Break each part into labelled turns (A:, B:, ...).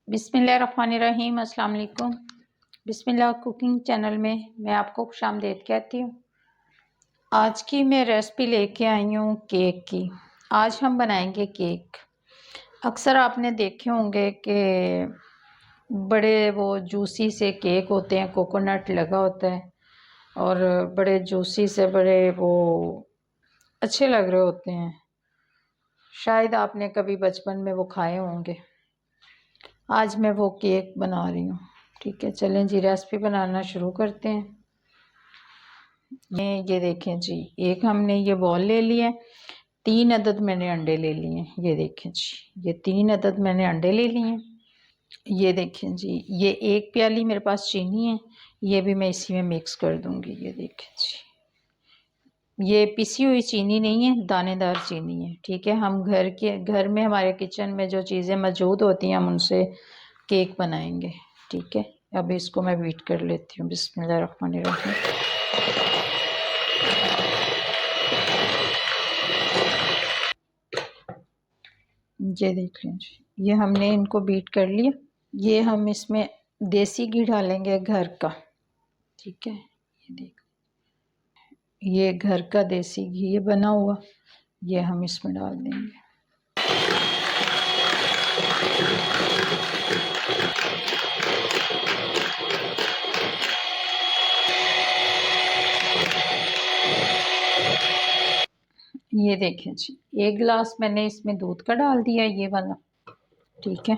A: बिस्मिल्लाहिर्रहमानिर्रहीम। अस्सलाम वालेकुम। बिस्मिल्लाह कुकिंग चैनल में मैं आपको खुशामदीद कहती हूँ। आज की मैं रेसिपी लेके आई हूँ केक की। आज हम बनाएंगे केक। अक्सर आपने देखे होंगे कि बड़े वो जूसी से केक होते हैं, कोकोनट लगा होता है और बड़े जूसी से बड़े वो अच्छे लग रहे होते हैं। शायद आपने कभी बचपन में वो खाए होंगे। आज मैं वो केक बना रही हूँ। ठीक है, चलें जी रेसिपी बनाना शुरू करते हैं। ये देखें जी, एक हमने ये बॉल ले लिया है। 3 अदद मैंने अंडे ले लिए हैं। ये देखें जी, ये 3 अदद मैंने अंडे ले लिए हैं। ये देखें जी, ये 1 प्याली मेरे पास चीनी है। ये भी मैं इसी में मिक्स कर दूंगी। ये देखें जी, ये पिसी हुई चीनी नहीं है, दानेदार चीनी है। ठीक है, हम घर में हमारे किचन में जो चीज़ें मौजूद होती हैं हम उनसे केक बनाएंगे। ठीक है, अब इसको मैं बीट कर लेती हूँ। बिस्मिल्लाहिर्रहमानिर्रहीम। ये देख लें जी, ये हमने इनको बीट कर लिया। ये हम इसमें देसी घी डालेंगे घर का। ठीक है, ये देख, ये घर का देसी घी ये बना हुआ, ये हम इसमें डाल देंगे। ये देखें जी, 1 गिलास मैंने इसमें दूध का डाल दिया, ये वाला। ठीक है,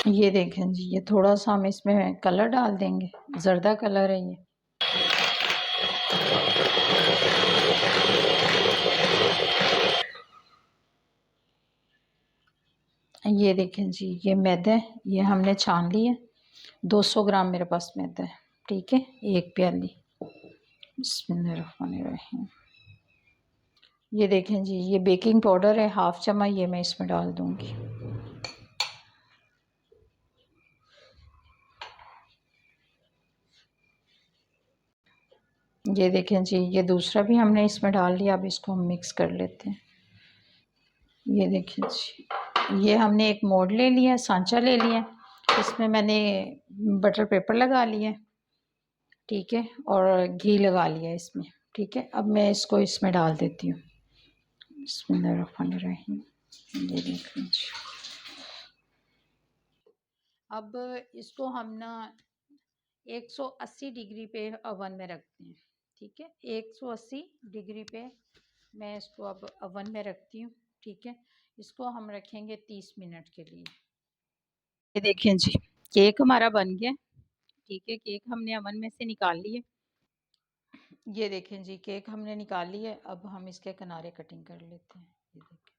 A: ये देखें जी, ये थोड़ा सा हम इसमें कलर डाल देंगे, जर्दा कलर है ये। ये देखें जी, ये मैदा है, ये हमने छान लिया। 200 ग्राम मेरे पास मैदा है। ठीक है, 1 प्याली। बिस्मिल्लाहिर्रहमानिर्रहीम। ये देखें जी, ये बेकिंग पाउडर है, 1/2 चम्मच, ये मैं इसमें डाल दूंगी। ये देखें जी, ये दूसरा भी हमने इसमें डाल लिया। अब इसको हम मिक्स कर लेते हैं। ये देखें जी, ये हमने एक मोल्ड ले लिया, सांचा ले लिया। इसमें मैंने बटर पेपर लगा लिया। ठीक है, और घी लगा लिया इसमें। ठीक है, अब मैं इसको इसमें डाल देती हूँ। बिस्मिल्लाहिर्रहमानिर्रहीम। ये देखें जी, अब इसको हम ना 180 डिग्री पे ओवन में रखते हैं। ठीक है, 180 डिग्री पे मैं इसको अब ओवन में रखती हूँ। ठीक है, इसको हम रखेंगे 30 मिनट के लिए। ये देखें जी, केक हमारा बन गया। ठीक है, केक हमने ओवन में से निकाल लिए। ये देखें जी, केक हमने निकाल लिए। अब हम इसके किनारे कटिंग कर लेते हैं। ये देखें,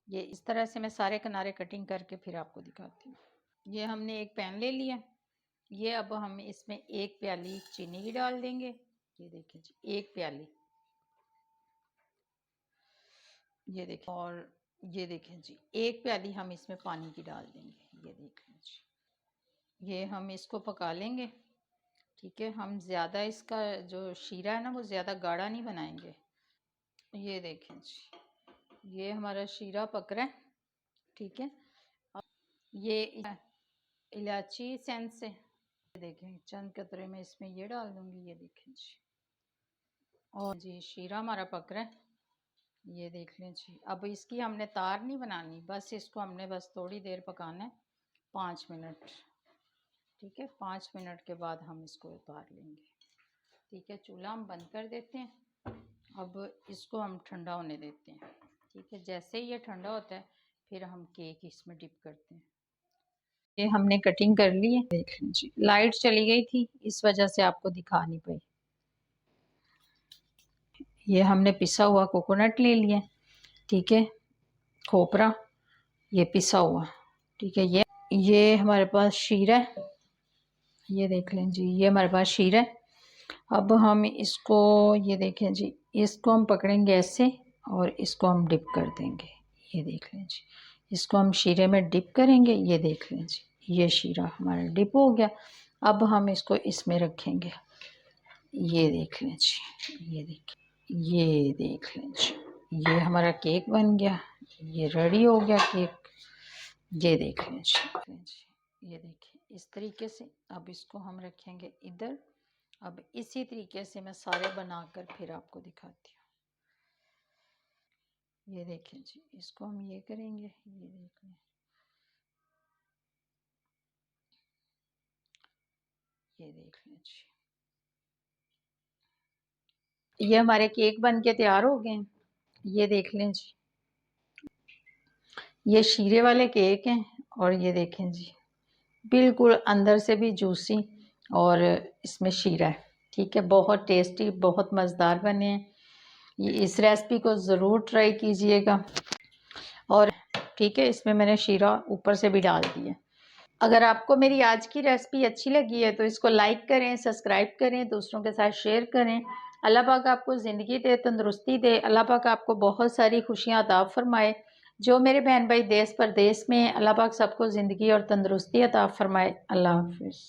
A: ये इस तरह से मैं सारे किनारे कटिंग करके फिर आपको दिखाती हूँ। ये हमने एक पैन ले लिया। ये अब हम इसमें 1 प्याली चीनी की डाल देंगे। ये देखें जी, 1 प्याली। ये देखें, और ये देखें जी, 1 प्याली हम इसमें पानी की डाल देंगे। ये देखें जी, ये हम इसको पका लेंगे। ठीक है, हम ज़्यादा इसका जो शीरा है ना वो ज़्यादा गाढ़ा नहीं बनाएंगे। ये देखें जी, ये हमारा शीरा पक रहा है। ठीक है, ये इलायची सेंस से देखें, चंद कतरे में इसमें ये डाल दूंगी। ये देखें जी, और जी शीरा हमारा पक रहा है। ये देख लें जी, अब इसकी हमने तार नहीं बनानी, बस इसको हमने बस थोड़ी देर पकाना है, 5 मिनट। ठीक है, 5 मिनट के बाद हम इसको उतार लेंगे। ठीक है, चूल्हा हम बंद कर देते हैं। अब इसको हम ठंडा होने देते हैं। ठीक है, जैसे ही ये ठंडा होता है फिर हम केक इसमें डिप करते हैं। ये हमने कटिंग कर ली है। देख लीजिए, लाइट चली गई थी इस वजह से आपको दिखा नहीं पाई। ये हमने पिसा हुआ कोकोनट ले लिया। ठीक है, खोपरा, ये पिसा हुआ। ठीक है, ये हमारे पास शीरा है। ये देख लें जी, ये हमारे पास शीरा है। अब हम इसको, ये देखें जी, इसको हम पकड़ेंगे ऐसे और इसको हम डिप कर देंगे। ये देख लें जी, इसको हम शीरे में डिप करेंगे। ये देख लें जी, ये शीरा हमारा डिप हो गया। अब हम इसको इसमें रखेंगे। ये देख लें जी, ये देख लें जी, ये हमारा केक बन गया, ये रेडी हो गया केक। ये देख लें जी, ये देखिए इस तरीके से। अब इसको हम रखेंगे इधर। अब इसी तरीके से मैं सारे बनाकर फिर आपको दिखाती हूँ। ये देखें जी, इसको हम ये करेंगे, ये देख लें, ये देख लें जी, ये हमारे केक बन के तैयार हो गए। ये देख लें जी, ये शीरे वाले केक हैं और ये देखें जी, बिल्कुल अंदर से भी जूसी और इसमें शीरा है। ठीक है, बहुत टेस्टी, बहुत मज़ेदार बने हैं। ये इस रेसिपी को ज़रूर ट्राई कीजिएगा। और ठीक है, इसमें मैंने शीरा ऊपर से भी डाल दिया। अगर आपको मेरी आज की रेसिपी अच्छी लगी है तो इसको लाइक करें, सब्सक्राइब करें, दूसरों के साथ शेयर करें। अल्लाह पाक आपको ज़िंदगी दे, तंदुरुस्ती दे। अल्लाह पाक आपको बहुत सारी खुशियाँ अता फरमाए। जो मेरे बहन भाई देश परदेश में, अल्लाह पाक सबको ज़िंदगी और तंदुरुस्ती अता फरमाए। अल्लाह हाफिज़।